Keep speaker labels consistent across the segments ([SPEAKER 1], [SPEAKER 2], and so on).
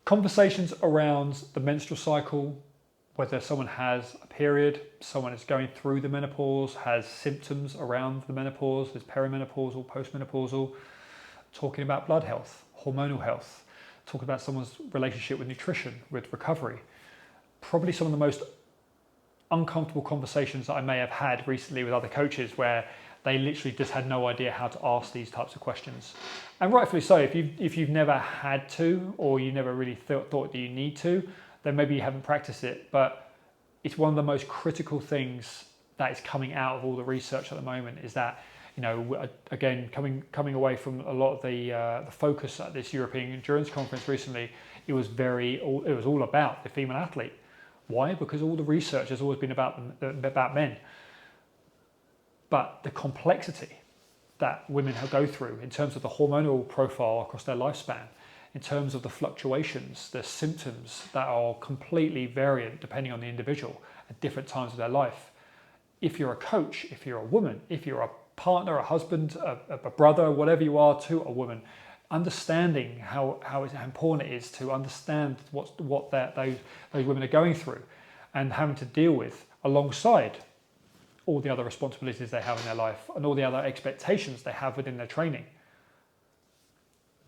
[SPEAKER 1] Conversations around the menstrual cycle, whether someone has a period, someone is going through the menopause, has symptoms around the menopause, is perimenopausal, postmenopausal, talking about blood health, hormonal health, talking about someone's relationship with nutrition, with recovery. Probably some of the most uncomfortable conversations that I may have had recently with other coaches where they literally just had no idea how to ask these types of questions. And rightfully so, if you've never had to, or you never really thought that you need to, then maybe you haven't practiced it. But it's one of the most critical things that is coming out of all the research at the moment, is that, you know, again, coming away from a lot of the focus at this European Endurance Conference recently, it was all about the female athlete. Why? Because all the research has always been about men. But the complexity that women go through in terms of the hormonal profile across their lifespan, in terms of the fluctuations, the symptoms that are completely variant depending on the individual at different times of their life. If you're a coach, if you're a woman, if you're a partner, a husband, a brother, whatever you are to a woman, understanding how important it is to understand what those women are going through and having to deal with alongside all the other responsibilities they have in their life and all the other expectations they have within their training.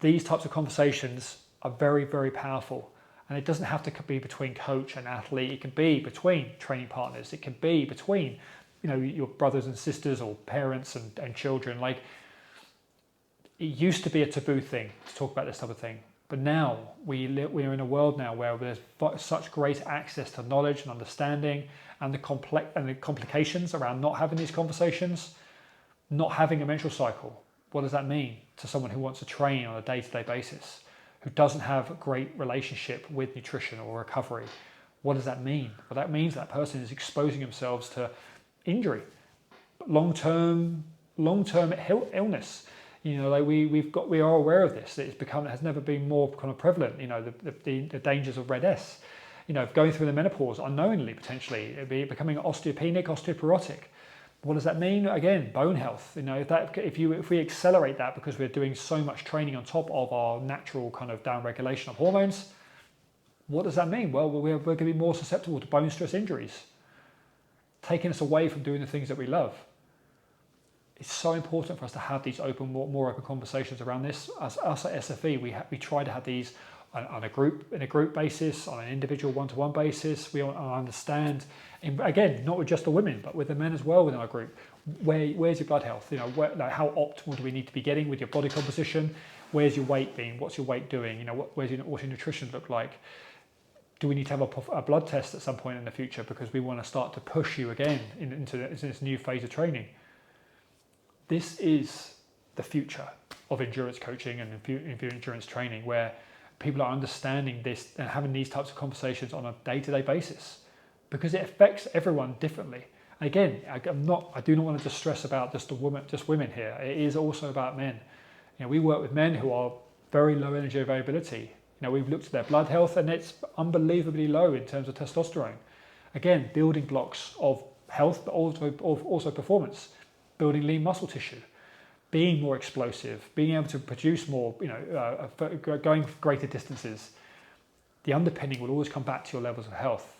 [SPEAKER 1] These types of conversations are very, very powerful. And it doesn't have to be between coach and athlete. It can be between training partners. It can be between, you know, your brothers and sisters or parents and children. Like, it used to be a taboo thing to talk about this type of thing. But now we're in a world now where there's such great access to knowledge and understanding and the complications around not having these conversations, not having a menstrual cycle. What does that mean to someone who wants to train on a day-to-day basis, who doesn't have a great relationship with nutrition or recovery? What does that mean? Well, that means that person is exposing themselves to injury, long-term illness. You know, like we are aware of this. It has never been more kind of prevalent. You know, the dangers of red S. You know, going through the menopause unknowingly, potentially, becoming osteopenic, osteoporotic. What does that mean? Again, bone health. You know, if we accelerate that because we're doing so much training on top of our natural kind of down regulation of hormones, what does that mean? Well, we're going to be more susceptible to bone stress injuries, taking us away from doing the things that we love. It's so important for us to have these more open conversations around this. Us at SFE, we try to have these on a group basis, on an individual one-to-one basis. We understand, again, not with just the women, but with the men as well within our group. Where's your blood health? You know, how optimal do we need to be getting with your body composition? Where's your weight being? What's your weight doing? You know, what's your nutrition look like? Do we need to have a blood test at some point in the future because we want to start to push you again into this new phase of training? This is the future of endurance coaching and endurance training, where people are understanding this and having these types of conversations on a day-to-day basis, because it affects everyone differently. And again, I do not want to just stress about just women here. It is also about men. You know, we work with men who are very low energy availability. You know, we've looked at their blood health and it's unbelievably low in terms of testosterone. Again, building blocks of health, but also performance. Building lean muscle tissue, being more explosive, being able to produce more, you know, going greater distances. The underpinning will always come back to your levels of health.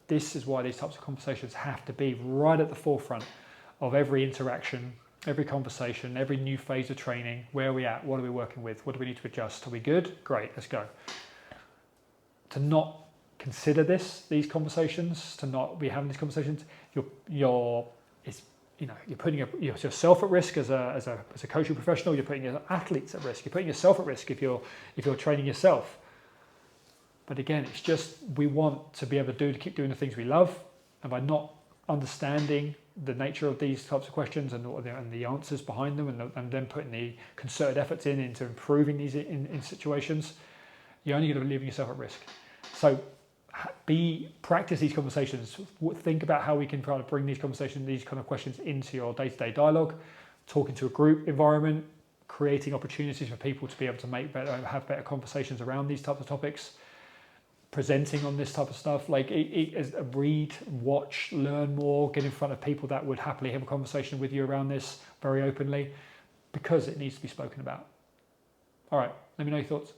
[SPEAKER 1] This is why these types of conversations have to be right at the forefront of every interaction, every conversation, every new phase of training. Where are we at? What are we working with? What do we need to adjust? Are we good? Great, let's go. To not consider these conversations, to not be having these conversations, you're putting yourself at risk as a coaching professional. You're putting your athletes at risk. You're putting yourself at risk if you're training yourself. But again, it's just, we want to be able to keep doing the things we love, and by not understanding the nature of these types of questions and the answers behind them, and then putting the concerted efforts into improving these in situations, you're only going to be leaving yourself at risk. So practice these conversations. Think about how we can try to bring these conversations, these kind of questions into your day-to-day dialogue, talking to a group environment, creating opportunities for people to be able to have better conversations around these types of topics, presenting on this type of stuff. Like read, watch, learn more, get in front of people that would happily have a conversation with you around this very openly, because it needs to be spoken about. All right, let me know your thoughts.